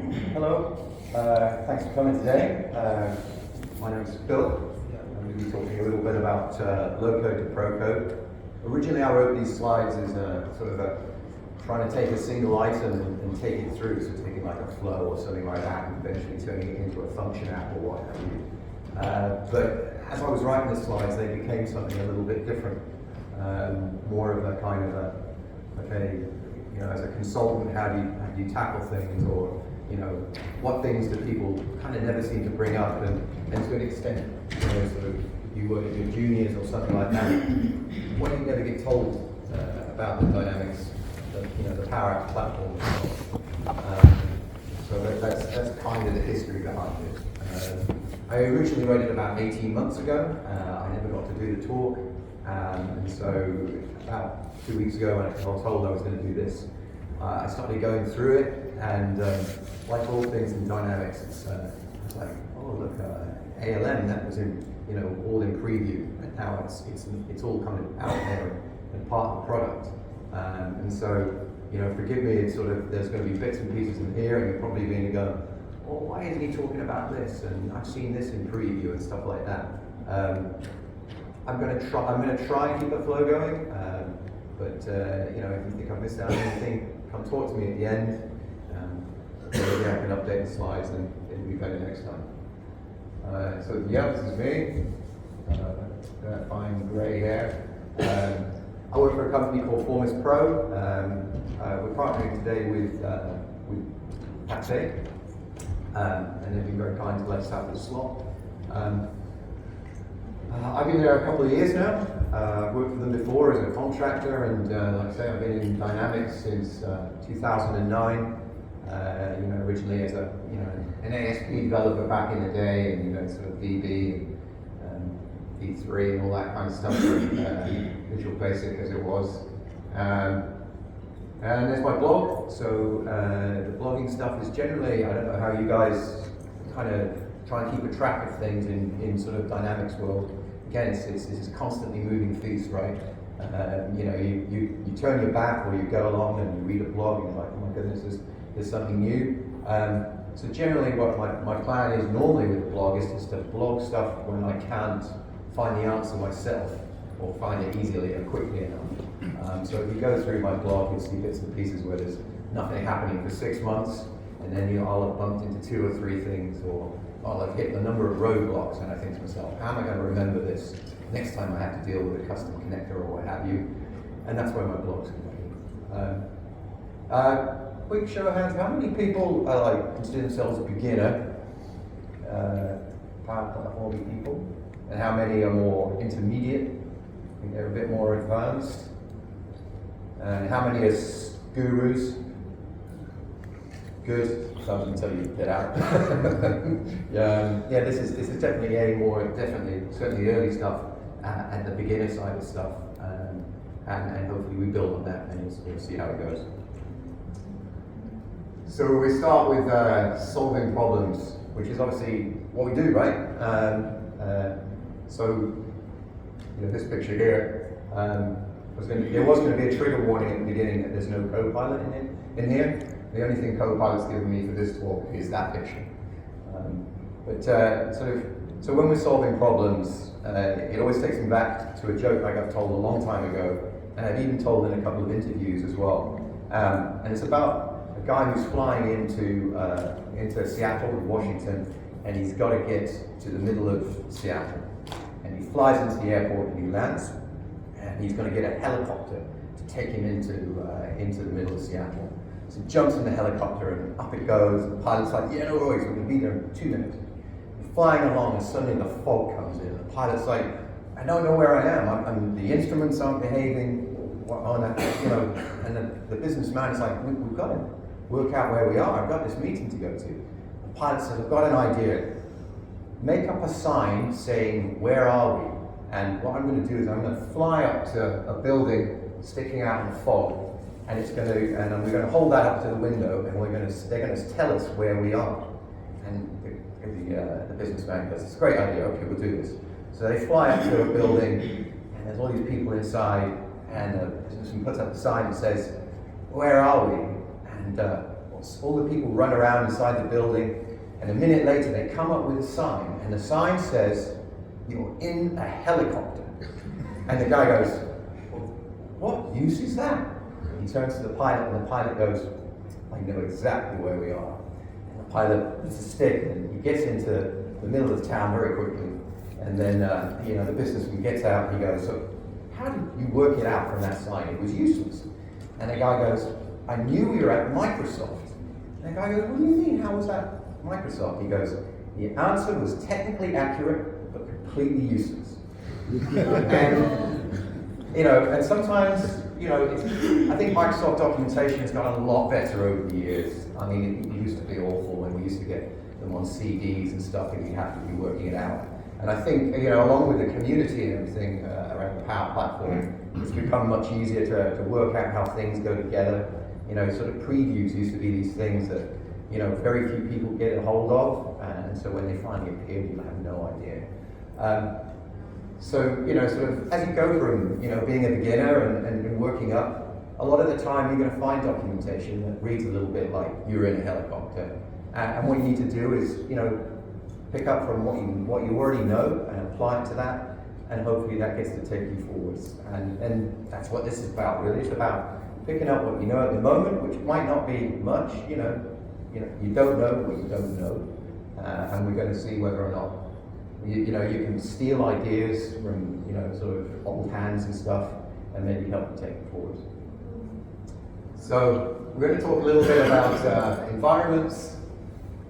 Hello, thanks for coming today. My name is Phil. I'm going to be talking a little bit about LoCode to ProCode. Originally I wrote these slides as trying to take a single item and take it through, so taking like a flow or something like that and eventually turning it into a function app or what have you. But as I was writing the slides, they became something a little bit different. More of a kind of a, as a consultant, how do you tackle things, or what things do people kind of never seem to bring up, and to an extent, sort of, you work with your juniors or something like that, what do you never get told about the Dynamics, the Power Apps platform? So that's kind of the history behind it. I originally wrote it about 18 months ago. I never got to do the talk, and so about 2 weeks ago when I was told I was going to do this, I started going through it, and like all things in Dynamics, it's like, oh look, ALM, that was in all in preview, and now it's all kind of out there and part of the product. And so forgive me, it's sort of, there's going to be bits and pieces in here, and you're probably going to go, well, why isn't he talking about this? And I've seen this in preview and stuff like that. I'm going to try and keep the flow going, but if you think I've missed out on anything, come talk to me at the end. Maybe I can update the slides and it'll be better next time. So yeah, this is me. Fine grey hair. I work for a company called FormusPro. We're partnering today with Patsy, and they've been very kind to let us have this slot. I've been there a couple of years now. I've worked for them before as a contractor, and like I say, I've been in Dynamics since 2009. Originally as an ASP developer back in the day, and sort of VB and V3 and all that kind of stuff, Visual Basic as it was. And there's my blog. So the blogging stuff is generally, I don't know how you guys kind of try and keep a track of things in sort of Dynamics world. Again, it's this constantly moving feast, right? You turn your back or you go along and you read a blog and you're like, oh my goodness, there's something new. So generally what my plan is normally with the blog is just to blog stuff when I can't find the answer myself or find it easily or quickly enough. So if you go through my blog, you'll see bits and pieces where there's nothing happening for 6 months, and then I'll have bumped into 2 or 3 things, or I'll have hit a number of roadblocks, and I think to myself, how am I going to remember this next time I have to deal with a custom connector or what have you? And that's where my blog's going to be. Quick show of hands, how many people consider themselves a beginner, Power Platform people, and how many are more intermediate? I think they're a bit more advanced. And how many are gurus? Good. So I was going to tell you to get out. This is definitely certainly early stuff and the beginner side of stuff, and hopefully we build on that, and you'll see how it goes. So we start with solving problems, which is obviously what we do, right? So this picture here, there was going to be a trigger warning at the beginning that there's no Copilot in here. The only thing Copilot's given me for this talk is that picture. So when we're solving problems, it always takes me back to a joke I got told a long time ago, and I've even told in a couple of interviews as well. And it's about a guy who's flying into Seattle, Washington, and he's got to get to the middle of Seattle. And he flies into the airport and he lands, and he's going to get a helicopter to take him into the middle of Seattle. So he jumps in the helicopter and up it goes. The pilot's like, yeah, no worries, we're going to be there in 2 minutes. He's flying along, and suddenly the fog comes in. The pilot's like, I don't know where I am. The instruments aren't behaving. And the businessman is like, we've got to work out where we are. I've got this meeting to go to. The pilot says, I've got an idea. Make up a sign saying, where are we? And what I'm going to do is I'm going to fly up to a building sticking out in the fog, and we're going to hold that up to the window, and they're going to tell us where we are. And the businessman goes, it's a great idea, okay, we'll do this. So they fly up to a building, and there's all these people inside, and the businessman puts up the sign and says, where are we? And all the people run around inside the building, and a minute later they come up with a sign, and the sign says, "You're in a helicopter." And the guy goes, "Well, what use is that?" He turns to the pilot, and the pilot goes, "I know exactly where we are." And the pilot puts a stick, and he gets into the middle of the town very quickly. And then, the businessman gets out, and he goes, "So, how did you work it out from that sign? It was useless." And the guy goes, "I knew we were at Microsoft." And the guy goes, "What do you mean? How was that Microsoft?" He goes, "The answer was technically accurate, but completely useless." And sometimes, I think Microsoft documentation has gotten a lot better over the years. I mean, it used to be awful, and we used to get them on CDs and stuff, and you have to be working it out. And I think, along with the community and everything around the Power Platform, it's become much easier to work out how things go together. Sort of previews used to be these things that, very few people get a hold of, and so when they finally appeared, you have no idea. Sort of as you go from, being a beginner and working up, a lot of the time you're going to find documentation that reads a little bit like you're in a helicopter. And what you need to do is, pick up from what you already know and apply it to that, and hopefully that gets to take you forwards. And that's what this is about, really. It's about picking up what you know at the moment, which might not be much. You don't know what you don't know, and we're going to see whether or not you can steal ideas from sort of old hands and stuff, and maybe help you take it forward. So we're going to talk a little bit about environments,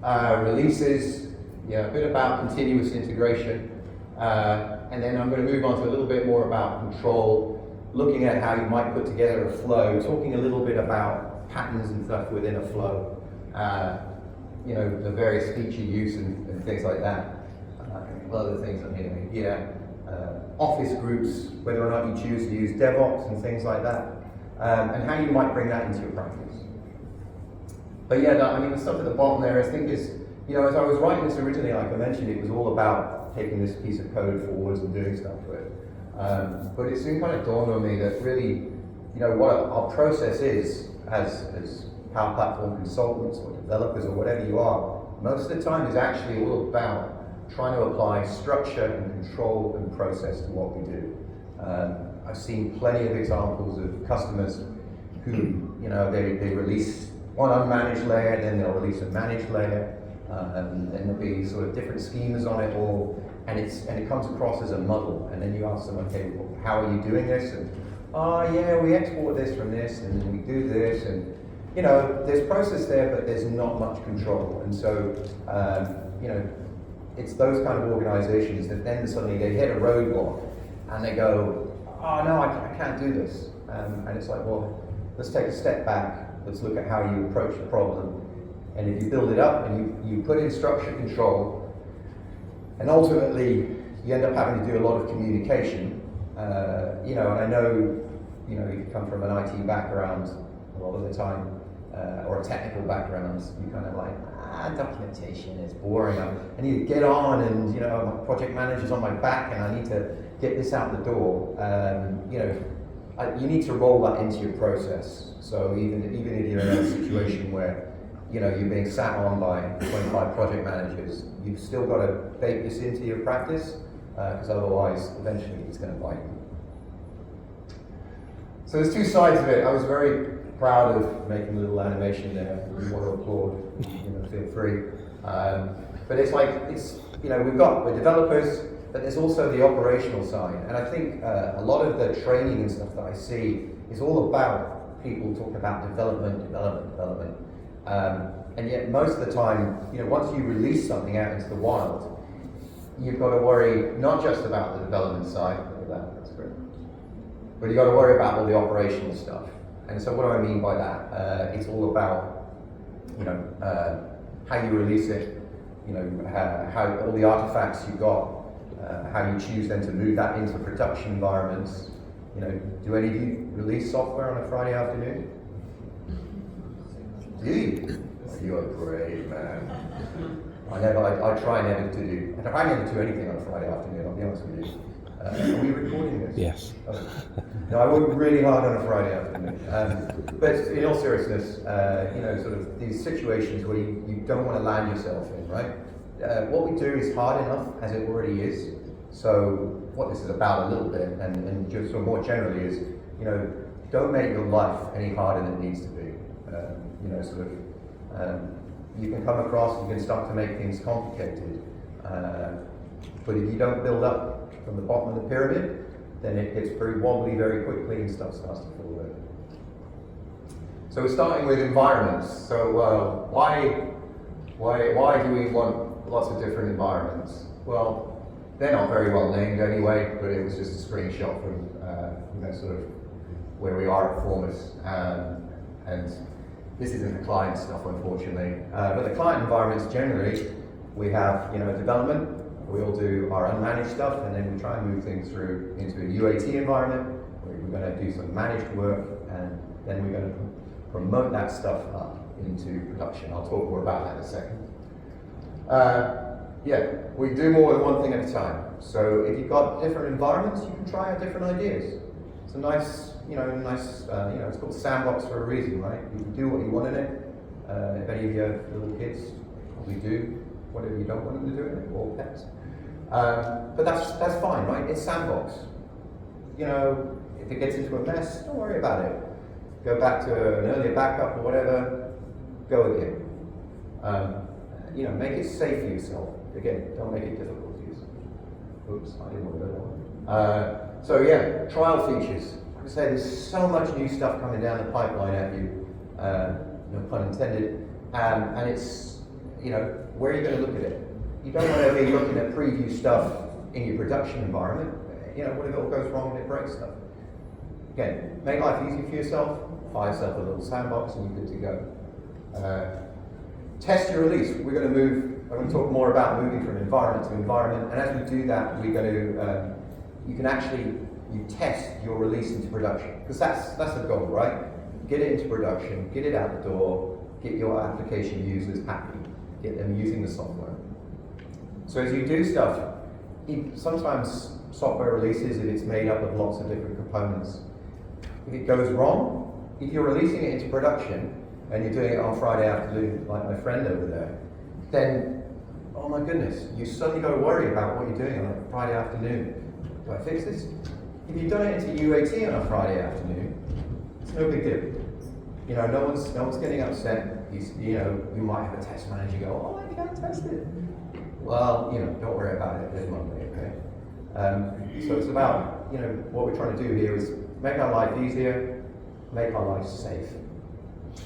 releases, a bit about continuous integration, and then I'm going to move on to a little bit more about control, looking at how you might put together a flow, talking a little bit about patterns and stuff within a flow, the various feature use and things like that. Other things on here, office groups, whether or not you choose to use DevOps and things like that, and how you might bring that into your practice. But the stuff at the bottom there, I think is, as I was writing this originally, like I mentioned, it was all about taking this piece of code forwards and doing stuff with it. But it soon kind of dawned on me that really, what our process is as Power Platform consultants or developers or whatever you are, most of the time is actually all about trying to apply structure and control and process to what we do. I've seen plenty of examples of customers who, they release one unmanaged layer, then they'll release a managed layer, and there'll be sort of different schemas on it all, and it comes across as a muddle. And then you ask them, okay, well, how are you doing this? And we export this from this, and then we do this, and there's process there, but there's not much control. And so, it's those kind of organizations that then suddenly they hit a roadblock and they go, "Oh no, I can't do this." And it's like, well, let's take a step back. Let's look at how you approach the problem. And if you build it up and you put in structure control, and ultimately you end up having to do a lot of communication. And I know, you come from an IT background a lot of the time, or a technical background, you kind of like, documentation is boring. I need to get on, and my project manager's on my back, and I need to get this out the door. You need to roll that into your process. So even if you're in a situation where you're being sat on by 25 project managers, you've still got to bake this into your practice, because otherwise, eventually, it's going to bite you. So there's two sides of it. I was very proud of making a little animation there. If you want to applaud, feel free. But we're developers, but there's also the operational side. And I think a lot of the training and stuff that I see is all about people talking about development. And yet most of the time, once you release something out into the wild, you've got to worry not just about the development side, that's great, but you've got to worry about all the operational stuff. And so what do I mean by that? It's all about, how you release it, how all the artifacts you've got, how you choose then to move that into production environments. Do any of you release software on a Friday afternoon? Do you? You're great, man. I try never to do anything on a Friday afternoon, I'll be honest with you. Are we recording this? Yes. Oh. No, I work really hard on a Friday afternoon. But in all seriousness, sort of these situations where you don't want to land yourself in, right? What we do is hard enough as it already is. So what this is about a little bit, and just sort of more generally is, don't make your life any harder than it needs to be. You can come across, you can start to make things complicated. But if you don't build up from the bottom of the pyramid, then it gets very wobbly very quickly and stuff starts to fall over. So we're starting with environments. So why do we want lots of different environments? Well, they're not very well named anyway, but it was just a screenshot from sort of where we are at Formus. And this isn't the client stuff, unfortunately. But the client environments generally, we have development. We all do our unmanaged stuff, and then we try and move things through into a UAT environment, where we're going to do some managed work, and then we're going to promote that stuff up into production. I'll talk more about that in a second. We do more than one thing at a time. So if you've got different environments, you can try out different ideas. It's a nice, it's called sandbox for a reason, right? You can do what you want in it. If any of your little kids probably do whatever you don't want them to do in it, or pets. But that's fine, right? It's sandbox. If it gets into a mess, don't worry about it. Go back to an earlier backup or whatever, go again. Make it safe for yourself. Again, don't make it difficult for yourself. Oops, I didn't want to go that one. Trial features. Like I say, there's so much new stuff coming down the pipeline at you, no pun intended, and it's, where are you going to look at it? You don't want to be looking at preview stuff in your production environment. What if it all goes wrong and it breaks stuff? Again, make life easy for yourself, buy yourself a little sandbox and you're good to go. Test your release. I'm going to talk more about moving from environment to environment, and as we do that, we're going to, you test your release into production, because that's the goal, right? Get it into production, get it out the door, get your application users happy, get them using the software. So as you do stuff, sometimes software releases, if it's made up of lots of different components, if it goes wrong, if you're releasing it into production, and you're doing it on Friday afternoon, like my friend over there, then, oh my goodness, you suddenly got to worry about what you're doing on a Friday afternoon. Do I fix this? If you've done it into UAT on a Friday afternoon, it's no big deal. No one's getting upset. You might have a test manager go, oh, you haven't tested. Well, don't worry about it. There's Monday, okay? So it's about, what we're trying to do here is make our life easier, make our life safe.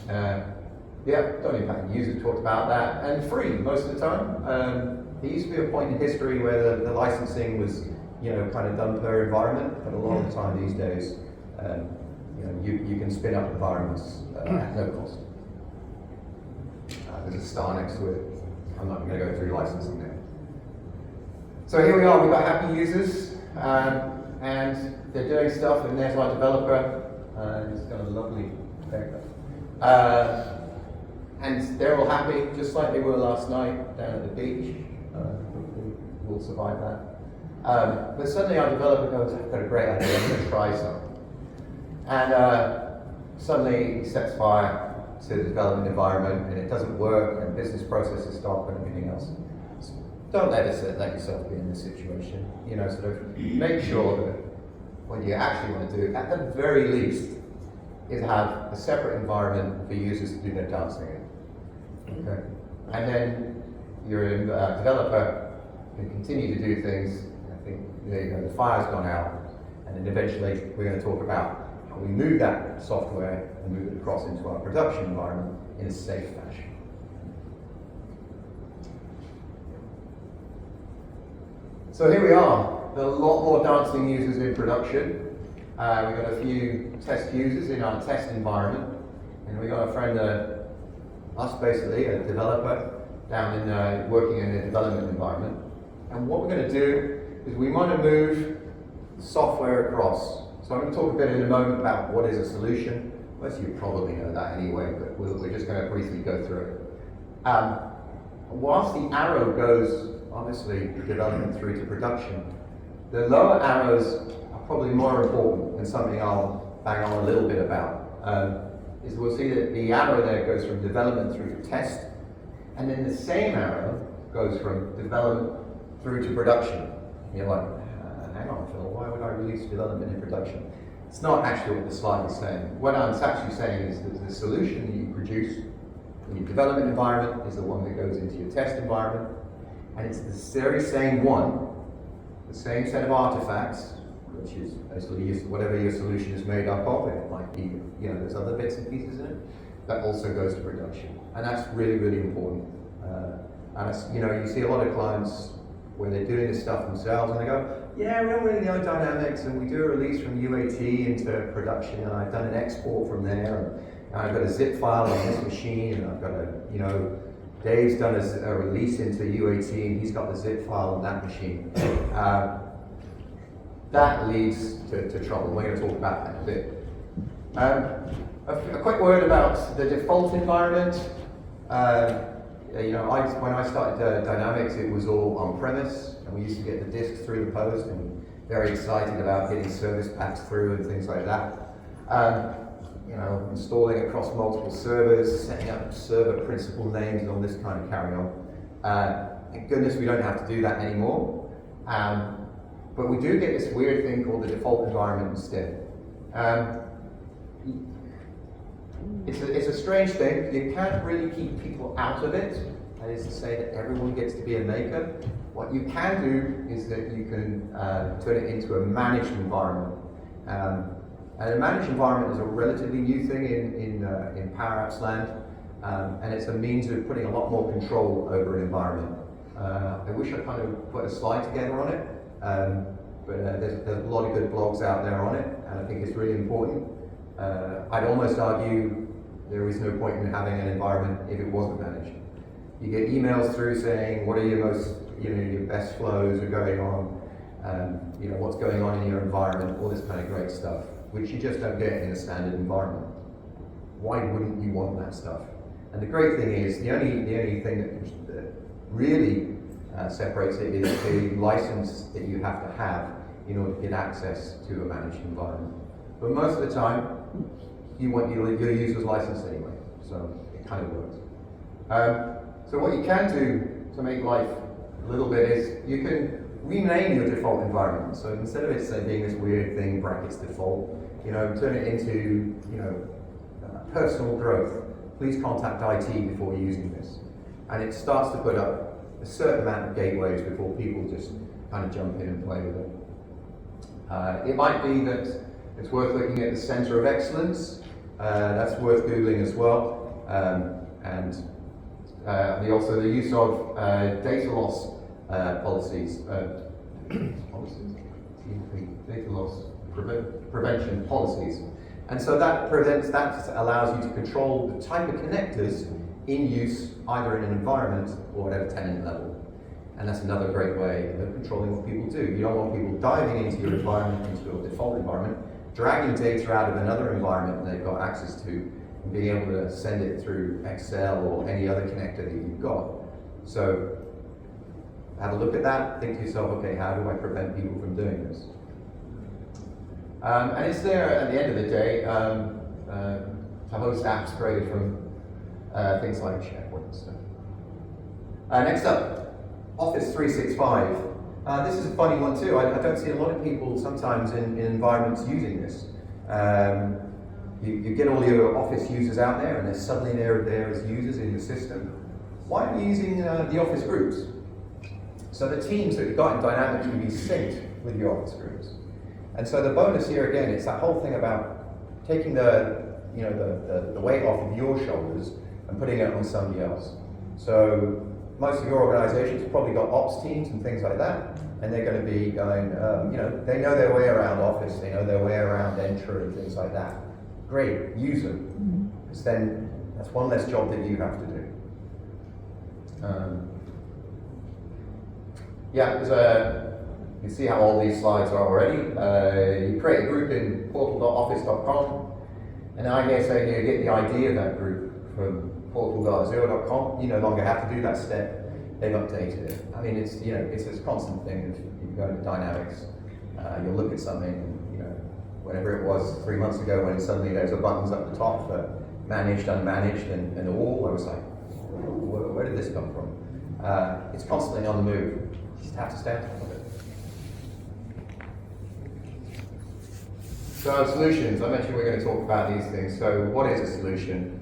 Don't impact the user, talked about that, and free most of the time. There used to be a point in history where the licensing was, kind of done per environment, but a lot of the time these days, you can spin up environments at no cost. There's a star next to it. I'm not going to go through licensing there. So here we are, we've got happy users, and they're doing stuff, and there's our developer, he's got a lovely haircut. And they're all happy, just like they were last night down at the beach. Hopefully we'll survive that. But suddenly our developer goes, I've got a great idea, I'm going to try something. And suddenly he sets fire to the development environment, and it doesn't work, and business processes stop and everything else. So don't let yourself be in this situation. Sort of make sure that what you actually want to do, at the very least, is have a separate environment for users to do their dancing in. Okay? And then your developer can continue to do things. I think the fire's gone out, and then eventually we're going to talk about how we move that software and move it across into our production environment in a safe fashion. So here we are. There are a lot more dancing users in production. We've got a few test users in our test environment, and we've got a friend, us basically, a developer, down in working in a development environment. And what we're going to do is we want to move software across. So I'm going to talk a bit in a moment about what is a solution. Most of you probably know that anyway, but we're just going to briefly go through it. Whilst the arrow goes, obviously, development through to production, The lower arrows are probably more important, and something I'll bang on a little bit about. Is we'll see that the arrow there goes from development through to test, and then the same arrow goes from development through to production. And you're like, hang on, Phil, why would I release development in production? It's not actually what the slide is saying. What I'm actually saying is that the solution that you produce in your development environment is the one that goes into your test environment, and it's the very same one, the same set of artifacts, which is basically whatever your solution is made up of. It might be, there's other bits and pieces in it, that also goes to production. And that's really, really important. You see a lot of clients where they're doing this stuff themselves and they go, yeah, we don't really know Dynamics, and we do a release from UAT into production, and I've done an export from there, and I've got a zip file on this machine, and I've got Dave's done a release into UAT, and he's got the zip file on that machine. That leads to trouble. We're going to talk about that in a bit. A quick word about the default environment. When I started Dynamics, it was all on-premise, and we used to get the disks through the post, and very excited about getting service packs through and things like that. Installing across multiple servers, setting up server principal names, and all this kind of carry on. Thank goodness we don't have to do that anymore. But we do get this weird thing called the default environment instead. It's a strange thing. You can't really keep people out of it. That is to say that everyone gets to be a maker. What you can do is that you can turn it into a managed environment. And a managed environment is a relatively new thing in Power Apps land, and it's a means of putting a lot more control over an environment. I wish I kind of put a slide together on it, but there's a lot of good blogs out there on it, and I think it's really important. I'd almost argue there is no point in having an environment if it wasn't managed. You get emails through saying what are your your best flows are going on, what's going on in your environment, all this kind of great stuff, which you just don't get in a standard environment. Why wouldn't you want that stuff? And the great thing is, the only thing that really separates it is the license that you have to have in order to get access to a managed environment. But most of the time, you want your user's license anyway, so it kind of works. So what you can do to make life a little bit is you can rename your default environment. So instead of it being this weird thing, brackets default, turn it into personal growth. Please contact IT before using this. And it starts to put up a certain amount of gateways before people just kind of jump in and play with it. It might be that it's worth looking at the Center of Excellence. That's worth Googling as well. And also the use of data loss policies. Data loss prevention policies. And so that allows you to control the type of connectors in use either in an environment or at a tenant level. And that's another great way of controlling what people do. You don't want people diving into your environment, into your default environment, dragging data out of another environment that they've got access to, and being able to send it through Excel or any other connector that you've got. So have a look at that, think to yourself, okay, how do I prevent people from doing this? And it's there at the end of the day to host apps created from things like SharePoint and stuff. Next up, Office 365. This is a funny one too. I don't see a lot of people sometimes in environments using this. You get all your Office users out there and they're suddenly there as users in your system. Why are you using the Office groups? So the teams that you've got in Dynamics can be synced with your Office groups. And so the bonus here again, it's that whole thing about taking the weight off of your shoulders and putting it on somebody else. So most of your organizations have probably got ops teams and things like that, and they're going to be going, they know their way around Office, they know their way around Entra and things like that. Great, use them. Because then that's one less job that you have to do. You can see how all these slides are already. You create a group in portal.office.com, and I guess you get the idea of that group from portal.azure.com. You no longer have to do that step. They've updated it. I mean, it's a constant thing. If you go to Dynamics, You'll look at something, you know, whatever it was 3 months ago when suddenly there's a buttons up the top for managed, unmanaged, and all. I was like, where did this come from? It's constantly on the move. You just have to stay on top of it. So solutions, I mentioned we're going to talk about these things. So what is a solution?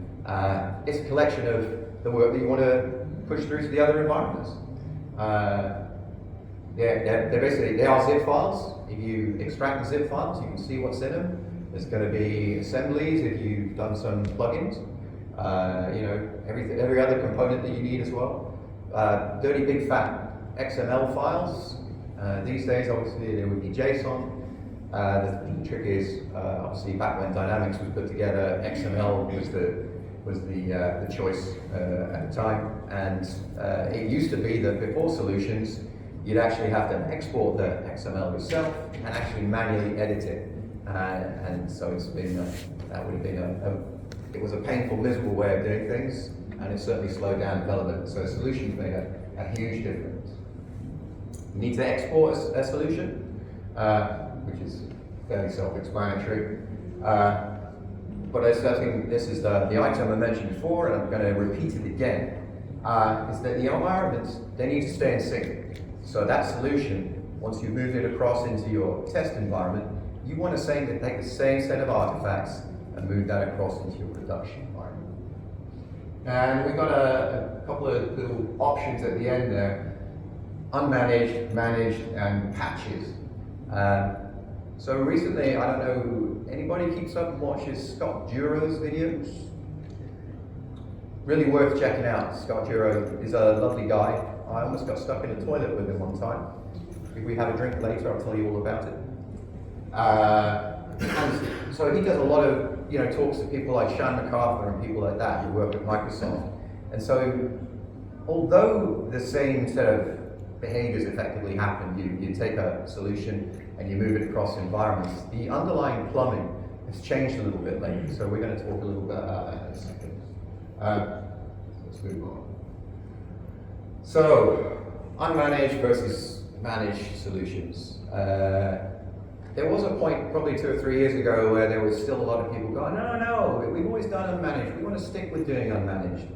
It's a collection of the work that you want to push through to the other environments. They're basically, they are zip files. If you extract the zip files, you can see what's in them. There's going to be assemblies if you've done some plugins. You know, every other component that you need as well. Dirty big fat XML files. These days, obviously, there would be JSON. The trick is, obviously, back when Dynamics was put together, XML was the choice at the time, and it used to be that before solutions, you'd actually have to export the XML yourself and actually manually edit it, and so it's been that would have been it was a painful, miserable way of doing things, and it certainly slowed down development. So solutions made a huge difference. You need to export a solution, which is fairly self-explanatory. But I think this is the item I mentioned before, and I'm going to repeat it again, is that the environments, they need to stay in sync. So that solution, once you've moved it across into your test environment, you want to take the same set of artifacts and move that across into your production environment. And we've got a couple of little options at the end there: unmanaged, managed, and patches. So recently, I don't know, anybody keeps up and watches Scott Duro's videos? Really worth checking out. Scott Duro is a lovely guy. I almost got stuck in a toilet with him one time. If we have a drink later, I'll tell you all about it. And so he does a lot of, you know, talks to people like Sean MacArthur and people like that who work at Microsoft. And so, although the same set of behaviors effectively happen, you take a solution and you move it across environments, the underlying plumbing has changed a little bit lately. So we're going to talk a little bit about that in a second. Let's move on. So, unmanaged versus managed solutions. There was a point probably 2 or 3 years ago where there was still a lot of people going, no, we've always done unmanaged, we want to stick with doing unmanaged.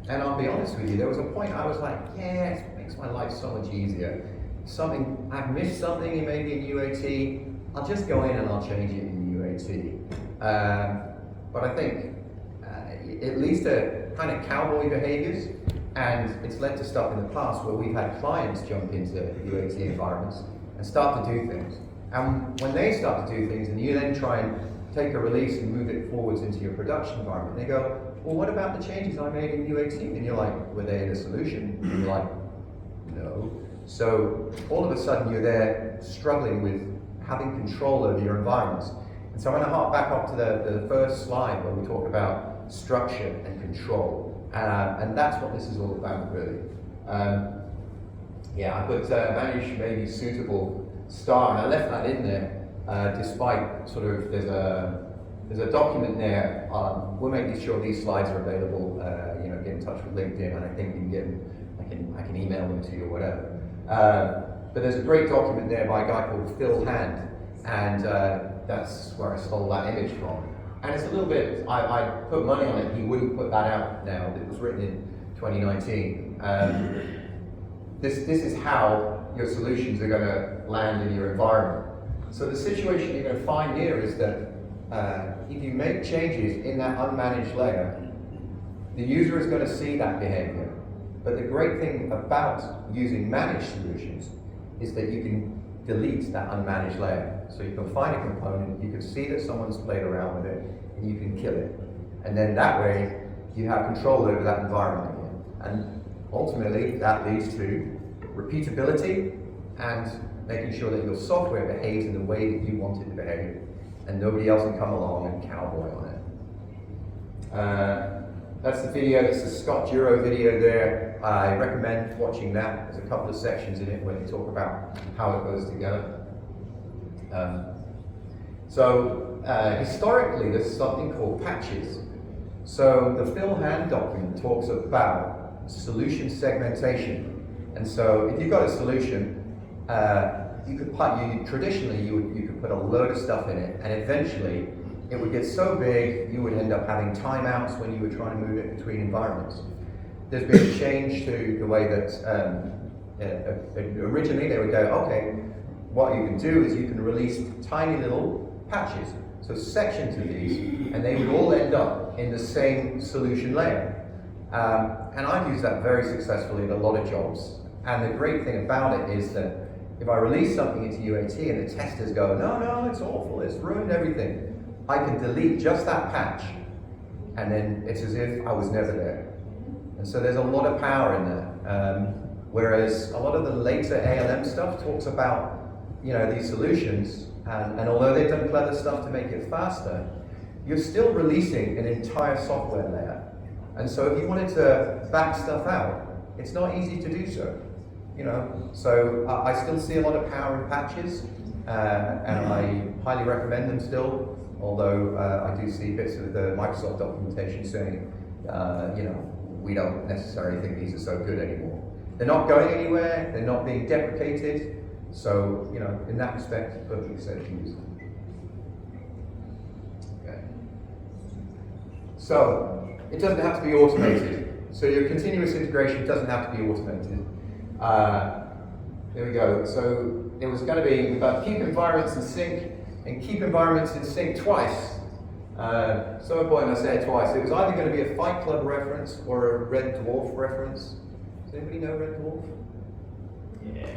And I'll be honest with you, there was a point I was like, yeah, it makes my life so much easier. I've missed something in maybe in UAT, I'll just go in and I'll change it in UAT. But I think it leads to kind of cowboy behaviors, and it's led to stuff in the past where we've had clients jump into UAT environments and start to do things. And when they start to do things and you then try and take a release and move it forwards into your production environment, they go, well, what about the changes I made in UAT? And you're like, were they in the solution? And you're like, no. So all of a sudden you're there struggling with having control over your environments. And so I'm going to hark back up to the first slide where we talk about structure and control. And that's what this is all about, really. Yeah, I put manage maybe suitable star, and I left that in there despite sort of, there's a document there. We'll make sure these slides are available. You know, get in touch with LinkedIn, and I think you can get them, I can email them to you or whatever. But there's a great document there by a guy called Phil Hand, and that's where I stole that image from. And it's a little bit, I put money on it, he wouldn't put that out now. It was written in 2019. This is how your solutions are going to land in your environment. So the situation you're going to find here is that if you make changes in that unmanaged layer, the user is going to see that behavior. But the great thing about using managed solutions is that you can delete that unmanaged layer. So you can find a component, you can see that someone's played around with it, and you can kill it. And then that way, you have control over that environment again. And ultimately, that leads to repeatability and making sure that your software behaves in the way that you want it to behave, and nobody else can come along and cowboy on it. That's the video, it's the Scott Duro video there. I recommend watching that. There's a couple of sections in it where they talk about how it goes together. Historically, there's something called patches. So the Phil Hand document talks about solution segmentation. And so if you've got a solution, traditionally you could put a load of stuff in it, and eventually it would get so big you would end up having timeouts when you were trying to move it between environments. There's been a change to the way that originally they would go, okay, what you can do is you can release tiny little patches, so sections of these, and they would all end up in the same solution layer. And I've used that very successfully in a lot of jobs. And the great thing about it is that if I release something into UAT and the testers go, no, it's awful, it's ruined everything, I can delete just that patch, and then it's as if I was never there. And so there's a lot of power in there. Whereas a lot of the later ALM stuff talks about, these solutions, and although they've done clever stuff to make it faster, you're still releasing an entire software layer. And so if you wanted to back stuff out, it's not easy to do so. So I still see a lot of power in patches, and I highly recommend them still, although I do see bits of the Microsoft documentation saying, we don't necessarily think these are so good anymore. They're not going anywhere, they're not being deprecated, so, in that respect, perfectly safe to use. Okay. So, it doesn't have to be automated. So your continuous integration doesn't have to be automated. There we go. So it was going to be about keep environments in sync and keep environments in sync twice. So important I say it twice. It was either going to be a Fight Club reference or a Red Dwarf reference. Does anybody know Red Dwarf? Yeah,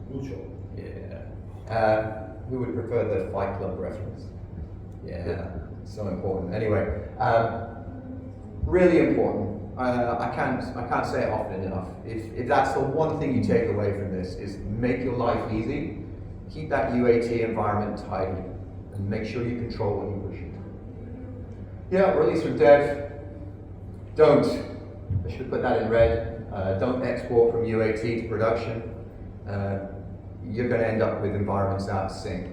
mucho. Yeah. Who would prefer the Fight Club reference? Yeah, so important. Anyway, really important. I can't say it often enough. If that's the one thing you take away from this, is make your life easy, keep that UAT environment tidy, and make sure you control what you push it. Yeah, release from dev. Don't. I should put that in red. Don't export from UAT to production. You're going to end up with environments out of sync.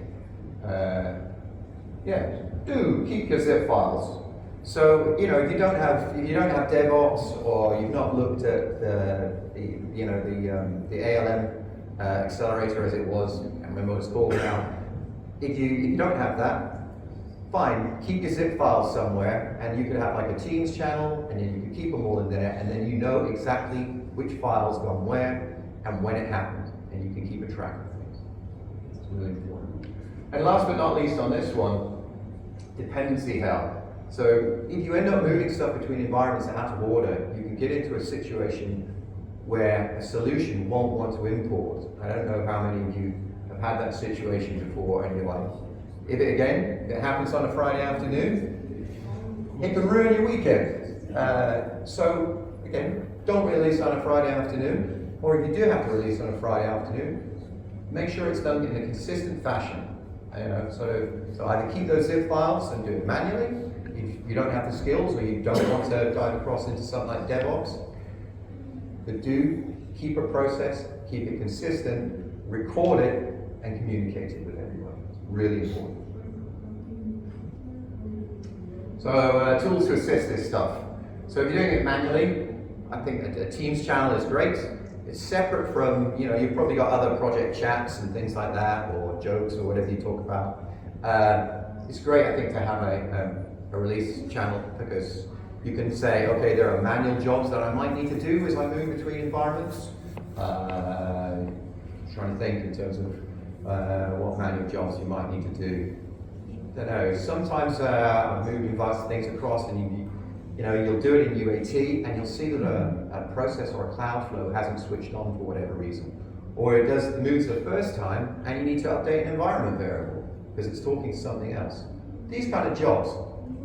Yeah, do keep your zip files. So if you don't have DevOps, or you've not looked at the ALM accelerator as it was, I can't remember what it's called now. If you don't have that, fine, keep your zip files somewhere, and you could have like a Teams channel, and then you can keep them all in there, and then you know exactly which file's gone where and when it happened, and you can keep a track of things. It's really important. And last but not least on this one, dependency hell. So if you end up moving stuff between environments out of order, you can get into a situation where a solution won't want to import. I don't know how many of you have had that situation before in your life. If it happens on a Friday afternoon, it can ruin your weekend. So again, don't release on a Friday afternoon, or if you do have to release on a Friday afternoon, make sure it's done in a consistent fashion. So either keep those zip files and do it manually, if you don't have the skills or you don't want to dive across into something like DevOps, but do keep a process, keep it consistent, record it, and communicate it with everyone. It's really important. So tools to assist this stuff. So if you're doing it manually, I think a Teams channel is great. It's separate from, you've probably got other project chats and things like that, or jokes or whatever you talk about. It's great, I think, to have a release channel, because you can say, okay, there are manual jobs that I might need to do as I move between environments. Trying to think in terms of what manual jobs you might need to do. I don't know, sometimes I'm moving things across, and you'll do it in UAT, and you'll see that a process or a cloud flow hasn't switched on for whatever reason. Or it does move the first time, and you need to update an environment variable, because it's talking to something else. These kind of jobs,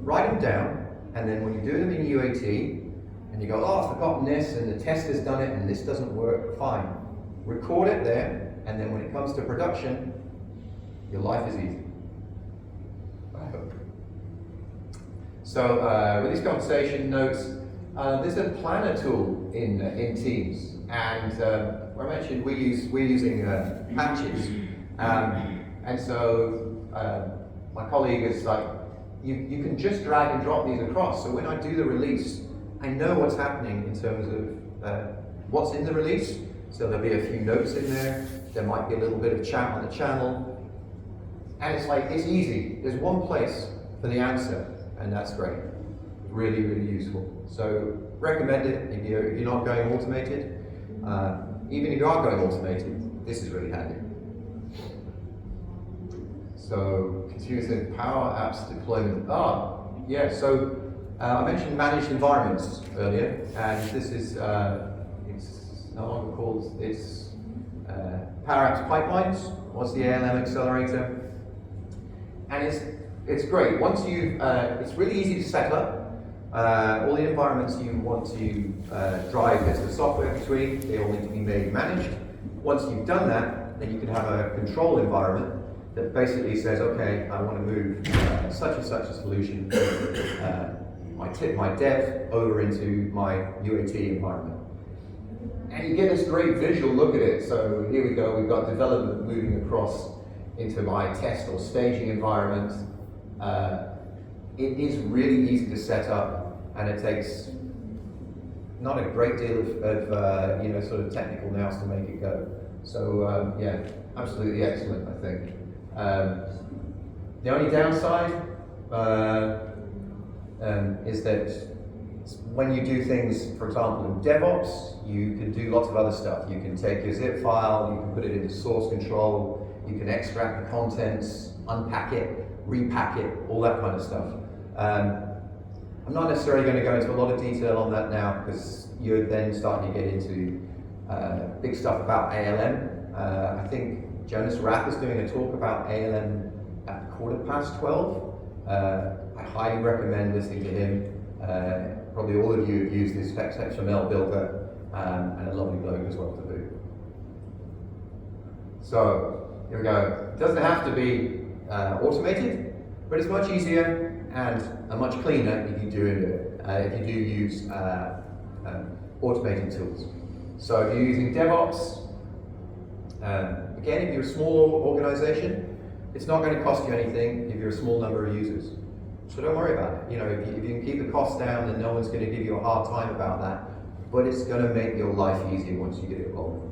write them down, and then when you do them in UAT, and you go, oh, I've forgotten this, and the test has done it, and this doesn't work, fine. Record it there, and then when it comes to production, your life is easy. I hope. So with these conversation notes, there's a planner tool in Teams, and where I mentioned we're using patches, and so my colleague is like, you can just drag and drop these across. So when I do the release, I know what's happening in terms of what's in the release, So there'll be a few notes in there. There might be a little bit of chat on the channel. And it's like, it's easy. There's one place for the answer, and that's great. Really, really useful. So recommend it if you're not going automated. Even if you are going automated, this is really handy. So continuous Power Apps deployment. Yeah, so I mentioned managed environments earlier, and this is, it's no longer called, it's Power Apps Pipelines. What's the ALM accelerator? And it's great. Once you, it's really easy to set up. All the environments you want to drive bits of software between, they all need to be made managed. Once you've done that, then you can have a control environment that basically says, okay, I want to move such and such a solution, my dev over into my UAT environment. And you get this great visual look at it. So here we go, we've got development moving across into my test or staging environment. It is really easy to set up, and it takes not a great deal of sort of technical nous to make it go. So yeah, absolutely excellent, I think. The only downside is that when you do things, for example, in DevOps, you can do lots of other stuff. You can take your zip file, you can put it into source control, you can extract the contents, unpack it, repack it, all that kind of stuff. I'm not necessarily going to go into a lot of detail on that now, because you're then starting to get into big stuff about ALM. I think Jonas Rath is doing a talk about ALM at 12:15. I highly recommend listening to him. Probably all of you have used this XML builder, and a lovely bloke as well to boot. So here we go. It doesn't have to be automated, but it's much easier and much cleaner if you do use automated tools. So if you're using DevOps, again, if you're a small organization, it's not going to cost you anything if you're a small number of users. So don't worry about it. You know, if you can keep the costs down, then no one's going to give you a hard time about that. But it's going to make your life easier once you get it rolling.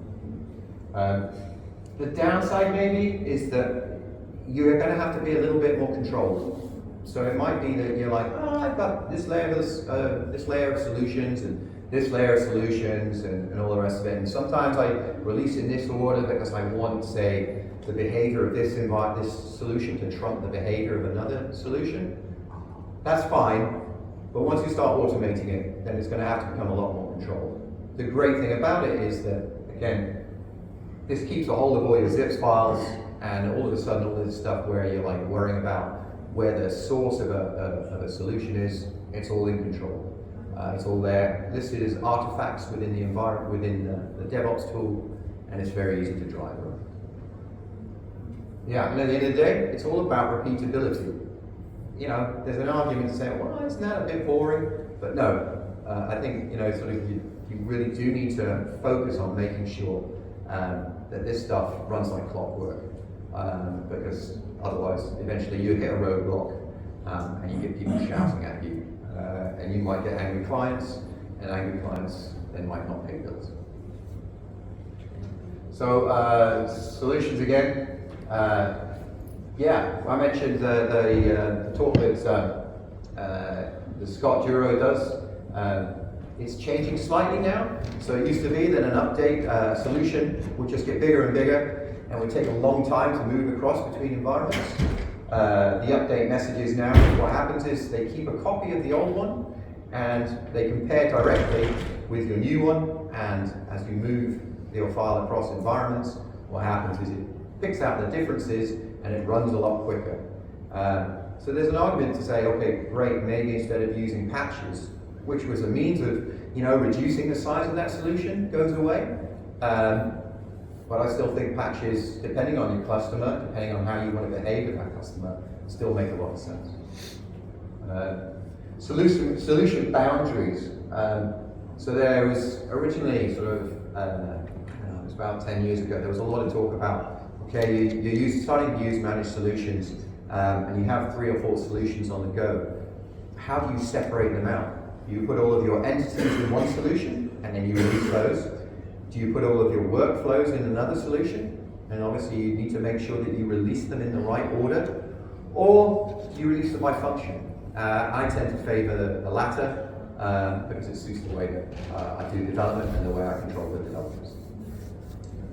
The downside maybe is that you're going to have to be a little bit more controlled. So it might be that you're like, oh, I've got this layer of solutions and this layer of solutions and all the rest of it. And sometimes I release in this order because I want, say, the behavior of this solution to trump the behavior of another solution. That's fine, but once you start automating it, then it's going to have to become a lot more controlled. The great thing about it is that, again, this keeps a hold of all your zips files, and all of a sudden all this stuff where you're like worrying about where the source of a solution is, it's all in control. It's all there. This is artifacts within the environment, within the DevOps tool, and it's very easy to drive around. Yeah, and at the end of the day, it's all about repeatability. You know, there's an argument to say, well, isn't that a bit boring? But no, I think, you know, sort of you really do need to focus on making sure that this stuff runs like clockwork, because otherwise, eventually you hit a roadblock and you get people shouting at you, and you might get angry clients, and angry clients then might not pay bills. So solutions again. Yeah, I mentioned the talk that Scott Duro does. It's changing slightly now. So it used to be that an update solution would just get bigger and bigger, and would take a long time to move across between environments. The update messages now, what happens is they keep a copy of the old one, and they compare directly with your new one, and as you move your file across environments, what happens is it picks out the differences, and it runs a lot quicker. So there's an argument to say, okay, great, maybe instead of using patches, which was a means of, you know, reducing the size of that solution, goes away. But I still think patches, depending on your customer, depending on how you want to behave with that customer, still make a lot of sense. Solution boundaries. So there was originally sort of, it was about 10 years ago, there was a lot of talk about, okay, you're starting to use managed solutions, and you have 3 or 4 solutions on the go. How do you separate them out? You put all of your entities in one solution, and then you release those. Do you put all of your workflows in another solution? And obviously you need to make sure that you release them in the right order. Or do you release them by function? I tend to favor the latter because it suits the way that I do development and the way I control the developers.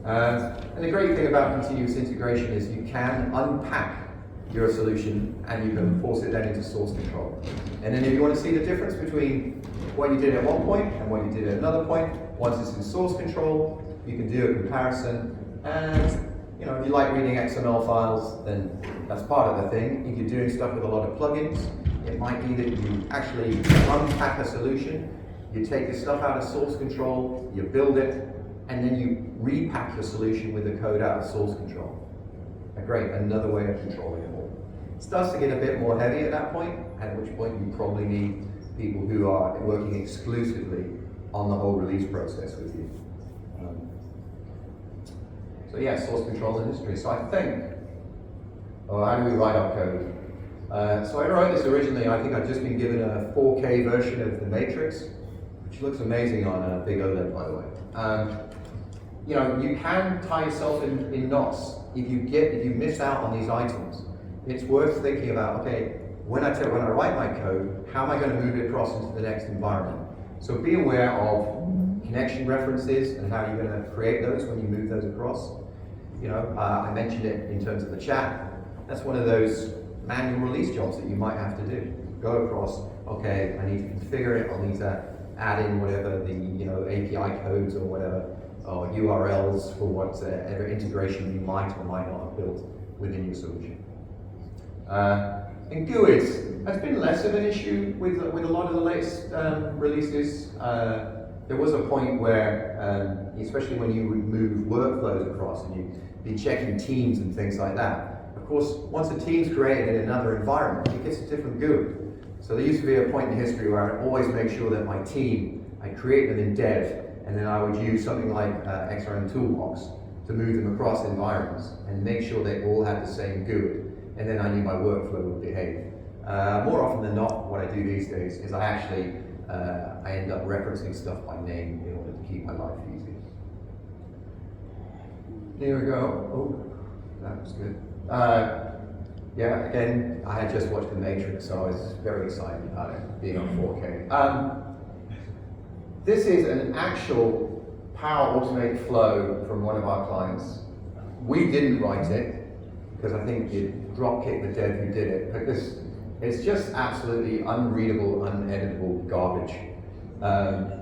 And the great thing about continuous integration is you can unpack your solution and you can force it then into source control. And then if you want to see the difference between what you did at one point and what you did at another point, once it's in source control, you can do a comparison. And you know, if you like reading XML files, then that's part of the thing. If you're doing stuff with a lot of plugins, it might be that you actually unpack a solution, you take the stuff out of source control, you build it, and then you repack your solution with the code out of source control. Great, another way of controlling it all. It starts to get a bit more heavy at that point, at which point you probably need people who are working exclusively on the whole release process with you. So yeah, source control and history. So I think, how do we write our code? So I wrote this originally, I think I've just been given a 4K version of the Matrix, which looks amazing on a big OLED, by the way. You know, you can tie yourself in knots if you miss out on these items. It's worth thinking about, okay, when I write my code, how am I going to move it across into the next environment? So be aware of connection references and how you're going to create those when you move those across. You know, I mentioned it in terms of the chat. That's one of those manual release jobs that you might have to do. Go across, okay, I need to configure it, I'll need to add in whatever the API codes or whatever, or URLs for whatever integration you might or might not have built within your solution. And GUIDs, that's been less of an issue with a lot of the latest releases. There was a point where, especially when you would move workflows across and you'd be checking teams and things like that. Of course, once a team's created in another environment, it gets a different GUID. So there used to be a point in history where I'd always make sure that my team, I'd create them in dev, and then I would use something like XRM Toolbox to move them across environments and make sure they all had the same GUID, and then I knew my workflow would behave. More often than not, what I do these days is I end up referencing stuff by name in order to keep my life easy. Here we go. Oh, that was good. Yeah, again, I had just watched The Matrix, so I was very excited about it being on 4K. This is an actual Power Automate flow from one of our clients. We didn't write it, because I think it drop-kicked the dev who did it, because it's just absolutely unreadable, uneditable garbage.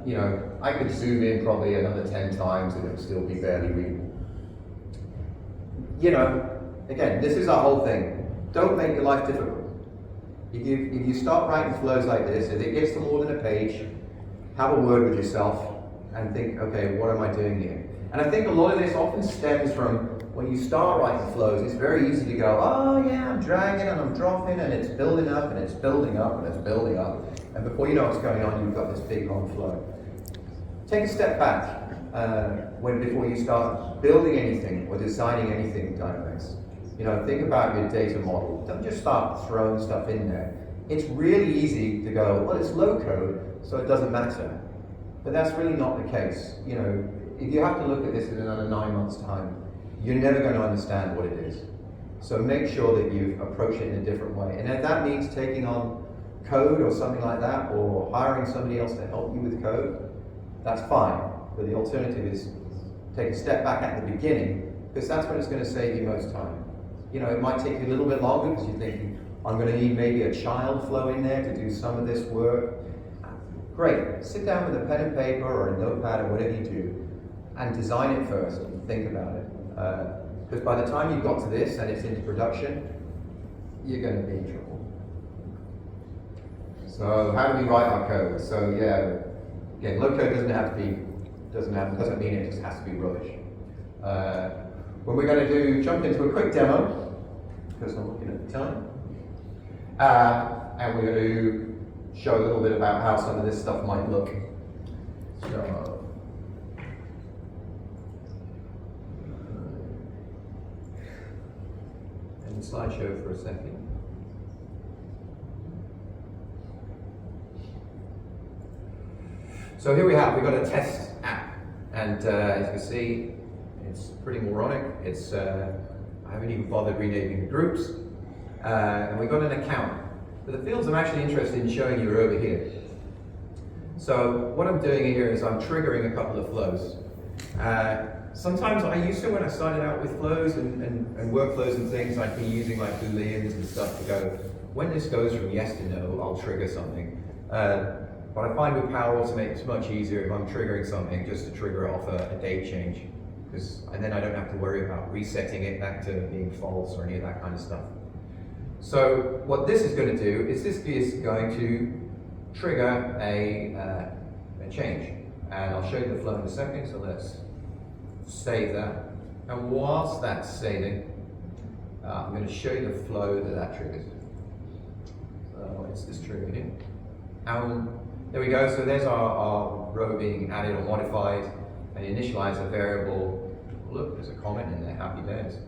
You know, I could zoom in probably another 10 times and it would still be barely readable. You know, again, this is our whole thing. Don't make your life difficult. If you start writing flows like this, if it gets to more than a page, have a word with yourself and think, okay, what am I doing here? And I think a lot of this often stems from when you start writing flows, it's very easy to go, oh yeah, I'm dragging and I'm dropping and it's building up and it's building up and it's building up. And before you know what's going on, you've got this big long flow. Take a step back before you start building anything or designing anything in Dynamics. You know, think about your data model. Don't just start throwing stuff in there. It's really easy to go, well, it's LoCode, so it doesn't matter. But that's really not the case. You know, if you have to look at this in another 9 months' time, you're never going to understand what it is. So make sure that you approach it in a different way. And if that means taking on code or something like that, or hiring somebody else to help you with code, that's fine. But the alternative is take a step back at the beginning, because that's when it's going to save you most time. You know, it might take you a little bit longer because you're thinking, I'm going to need maybe a child flow in there to do some of this work. Great, sit down with a pen and paper or a notepad or whatever you do and design it first and think about it. Because by the time you've got to this and it's into production, you're going to be in trouble. So how do we write our code? So yeah, again, LoCode doesn't mean it just has to be rubbish. When we're going to jump into a quick demo, because I'm looking at the time, and we're going to show a little bit about how some of this stuff might look. So, and the slideshow for a second. So here we have, we've got a test app. And as you can see, it's pretty moronic. It's I haven't even bothered renaming the groups. And we've got an account. But the fields I'm actually interested in showing you are over here. So what I'm doing here is I'm triggering a couple of flows. Sometimes I used to, when I started out with flows and workflows and things, I'd be using like Booleans and stuff to go, when this goes from yes to no, I'll trigger something. But I find with Power Automate it's much easier if I'm triggering something just to trigger off a date change. And then I don't have to worry about resetting it back to being false or any of that kind of stuff. So what this is going to do is this is going to trigger a change. And I'll show you the flow in a second, so let's save that. And whilst that's saving, I'm going to show you the flow that triggers. So it's this trigger here. There we go, so there's our row being added or modified. I initialize a variable. Look, there's a comment in there, happy days.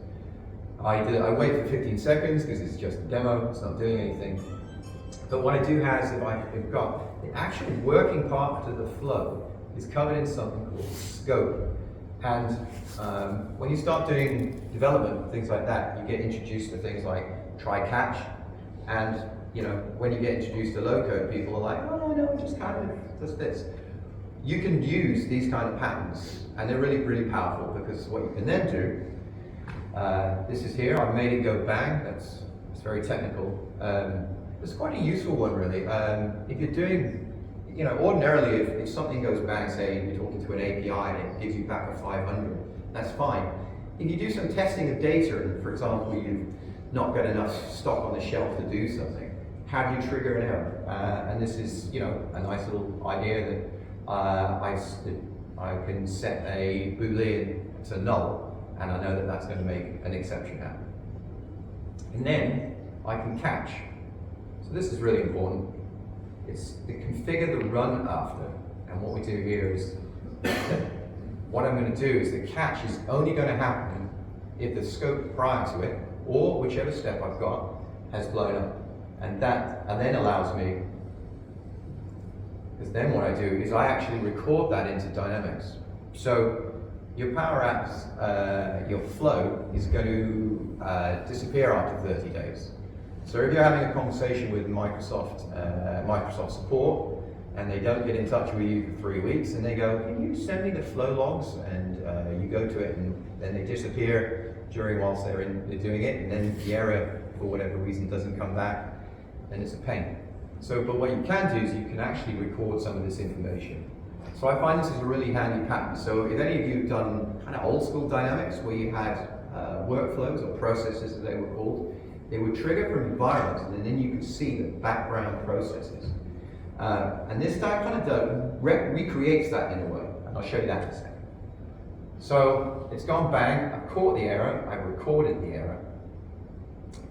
I wait for 15 seconds because it's just a demo, it's not doing anything. But what I do have is if I've got the actual working part of the flow is covered in something called scope. And when you start doing development, things like that, you get introduced to things like try catch. And you know, when you get introduced to LoCode, people are like, oh no, it just kind of does this. You can use these kind of patterns, and they're really, really powerful because what you can then do, this is here, I've made it go bang, it's very technical. It's quite a useful one really. If you're doing, you know, ordinarily if something goes bang, say you're talking to an API and it gives you back a 500, that's fine. If you do some testing of data, and for example, you've not got enough stock on the shelf to do something, how do you trigger an error? And this is, you know, a nice little idea that I can set a Boolean to null, and I know that that's going to make an exception happen. And then I can catch. So this is really important. It's to configure the run after, and what we do here is, what I'm going to do is the catch is only going to happen if the scope prior to it, or whichever step I've got, has blown up. And then allows me, because then what I do is I actually record that into Dynamics. So your Power Apps, your flow is going to disappear after 30 days. So if you're having a conversation with Microsoft support, and they don't get in touch with you for 3 weeks, and they go, can you send me the flow logs? And you go to it, and then they disappear whilst they're doing it, and then the error, for whatever reason, doesn't come back, and it's a pain. So, but what you can do is you can actually record some of this information. So I find this is a really handy pattern. So if any of you have done kind of old school Dynamics where you had workflows or processes as they were called, they would trigger from environments, and then you could see the background processes. And this kind of recreates that in a way, and I'll show you that in a second. So it's gone bang, I've caught the error, I've recorded the error,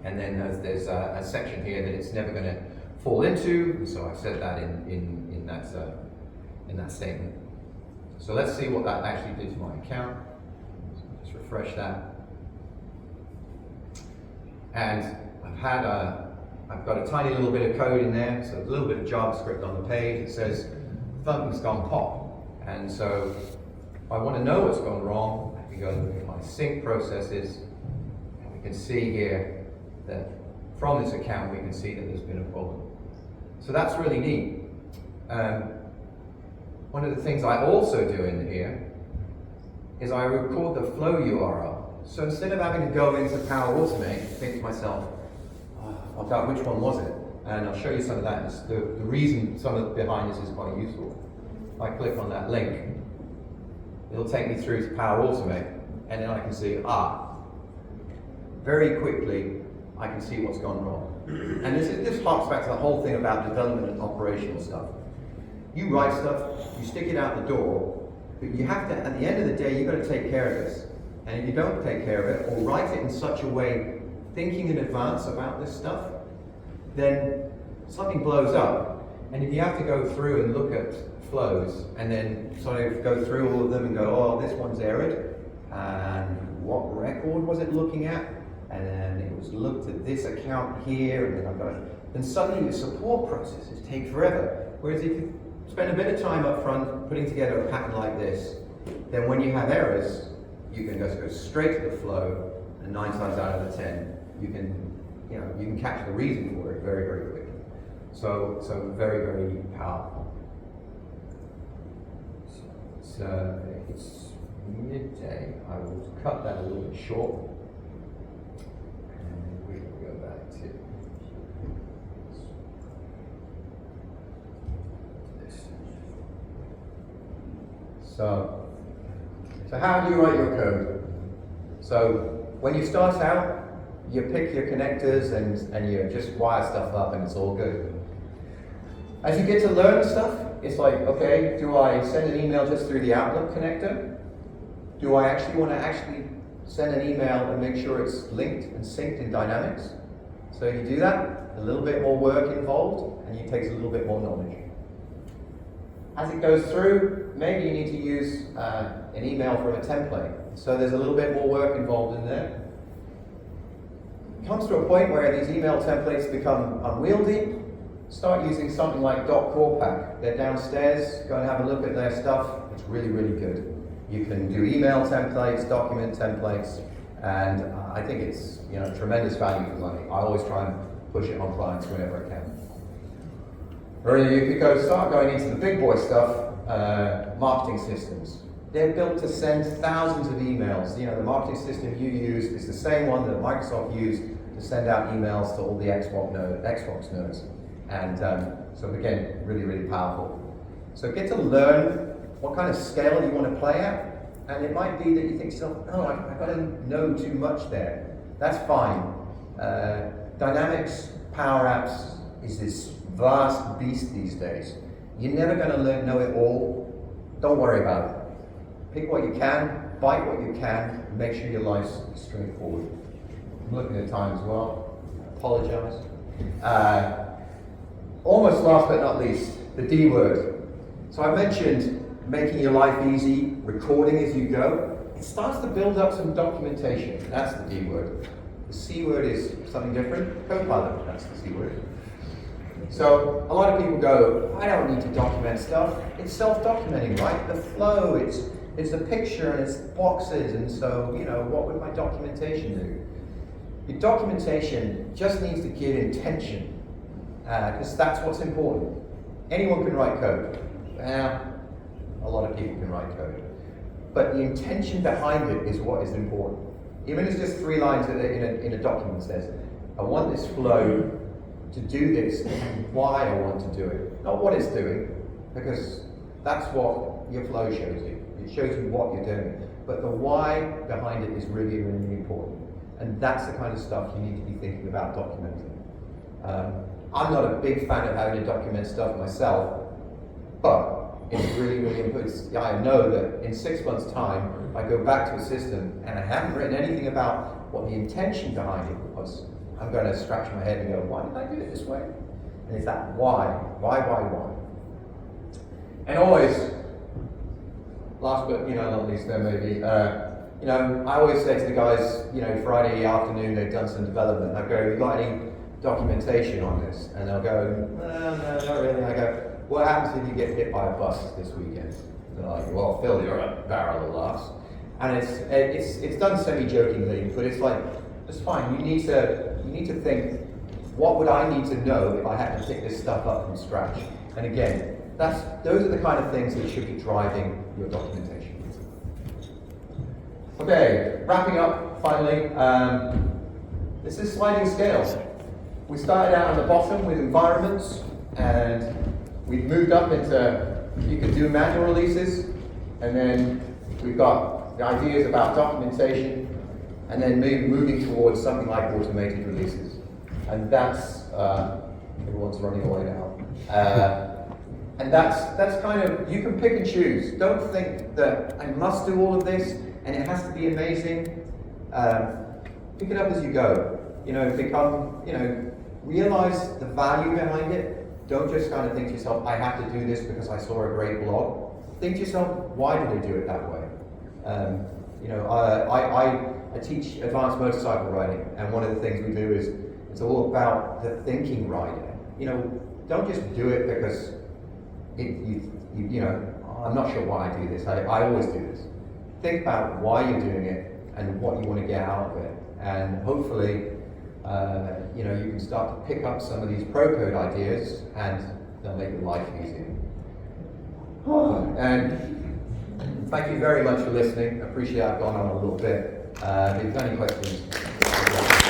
and then there's a section here that it's never going to fall into, so I've said that in that statement. So let's see what that actually did to my account. So just refresh that. And I've got a tiny little bit of code in there, so a little bit of JavaScript on the page. It says something's gone pop. And so if I want to know what's gone wrong, I can go look at my sync processes, and we can see here that from this account we can see that there's been a problem. So that's really neat. One of the things I also do in here is I record the flow URL. So instead of having to go into Power Automate and think to myself, oh God, which one was it? And I'll show you some of that. The reason behind this is quite useful. If I click on that link, it'll take me through to Power Automate, and then I can see, very quickly, I can see what's gone wrong. And this harks back to the whole thing about development and operational stuff. You write stuff, you stick it out the door, but you have to, at the end of the day, you've got to take care of this. And if you don't take care of it, or write it in such a way, thinking in advance about this stuff, then something blows up. And if you have to go through and look at flows, and then sort of go through all of them and go, oh, this one's errored, and what record was it looking at? And then it was looked at this account here, and then I've got it. Then suddenly the support processes take forever. Whereas if you spend a bit of time up front putting together a pattern like this, then when you have errors, you can just go straight to the flow, and 9 times out of the 10, you can catch the reason for it very, very quickly. So very, very powerful. So it's midday. I will cut that a little bit short, and we will go back to this. So how do you write your code? So when you start out, you pick your connectors and you just wire stuff up, and it's all good. As you get to learn stuff, it's like, okay, do I send an email just through the Outlook connector? Do I actually want to send an email and make sure it's linked and synced in Dynamics? So you do that, a little bit more work involved, and it takes a little bit more knowledge. As it goes through, maybe you need to use an email from a template. So there's a little bit more work involved in there. It comes to a point where these email templates become unwieldy. Start using something like .corpack. They're downstairs. Go and have a look at their stuff. It's really, really good. You can do email templates, document templates, and I think it's tremendous value for money. I always try and push it on clients whenever I can. Or you could start going into the big boy stuff, marketing systems. They're built to send thousands of emails. The marketing system you use is the same one that Microsoft used to send out emails to all the Xbox nerds. And so again, really, really powerful. So get to learn what kind of scale you want to play at, and it might be that you think to yourself, oh, I've got to know too much there. That's fine. Dynamics Power Apps is this vast beast these days. You're never going to know it all. Don't worry about it. Pick what you can, bite what you can, and make sure your life's straightforward. I'm looking at time as well. I apologize. Almost last but not least, the D word. So I mentioned making your life easy, recording as you go. It starts to build up some documentation. That's the D word. The C word is something different. Copilot, that's the C word. So a lot of people go, I don't need to document stuff. It's self-documenting, right? The flow, it's a picture and it's boxes, and so, what would my documentation do? Your documentation just needs to give intention, because that's what's important. Anyone can write code. A lot of people can write code. But the intention behind it is what is important. Even if it's just 3 lines in a document says, I want this flow to do this, and why I want to do it. Not what it's doing, because that's what your flow shows you. It shows you what you're doing. But the why behind it is really, really important. And that's the kind of stuff you need to be thinking about documenting. I'm not a big fan of having to document stuff myself, but it's really, really important. I know that in 6 months' time, if I go back to a system and I haven't written anything about what the intention behind it was, I'm going to scratch my head and go, why did I do it this way? And it's that why? Why? And always, last but not least, there maybe, I always say to the guys, Friday afternoon they've done some development. I go, you got any documentation on this? And they'll go, no, not really. I go, what happens if you get hit by a bus this weekend? And they're like, well, Phil, you're a barrel of laughs. And it's done semi-jokingly, but it's like, it's fine. You need to think, what would I need to know if I had to pick this stuff up from scratch? And again, those are the kind of things that should be driving your documentation. Okay, wrapping up finally. This is sliding scales. We started out on the bottom with environments, and we've moved up into, you can do manual releases, and then we've got the ideas about documentation, and then moving towards something like automated releases. And that's, everyone's running away now. And that's kind of, you can pick and choose. Don't think that I must do all of this, and it has to be amazing. Pick it up as you go. Realize the value behind it. Don't just kind of think to yourself, I have to do this because I saw a great blog. Think to yourself, why do they do it that way? I teach advanced motorcycle riding, and one of the things we do is, it's all about the thinking rider. Don't just do it because you know, I'm not sure why I do this. I always do this. Think about why you're doing it and what you want to get out of it, and hopefully, you know, you can start to pick up some of these ProCode ideas, and they'll make your life easier. And thank you very much for listening. I appreciate I've gone on a little bit. If you've got any questions.